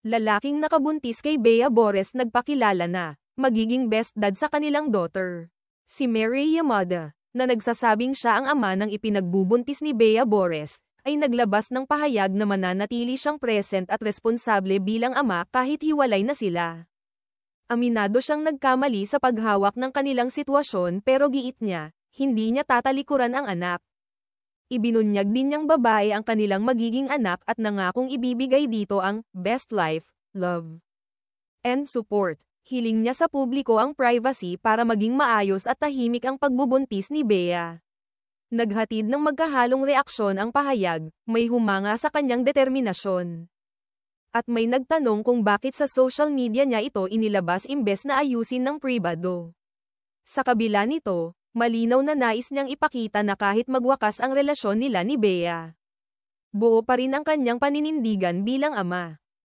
Lalaking nakabuntis kay Bea Bores nagpakilala na magiging best dad sa kanilang daughter. Si Mary Yamada, na nagsasabing siya ang ama ng ipinagbubuntis ni Bea Bores, ay naglabas ng pahayag na mananatili siyang present at responsable bilang ama kahit hiwalay na sila. Aminado siyang nagkamali sa paghawak ng kanilang sitwasyon pero giit niya, hindi niya tatalikuran ang anak. Ibinunyag din niyang babae ang kanilang magiging anak at nangakong ibibigay dito ang best life, love, and support. Hiling niya sa publiko ang privacy para maging maayos at tahimik ang pagbubuntis ni Bea. Naghatid ng magkahalong reaksyon ang pahayag, may humanga sa kanyang determinasyon. At may nagtanong kung bakit sa social media niya ito inilabas imbes na ayusin ng pribado. Sa kabila nito, malinaw na nais niyang ipakita na kahit magwakas ang relasyon nila ni Bea, buo pa rin ang kanyang paninindigan bilang ama.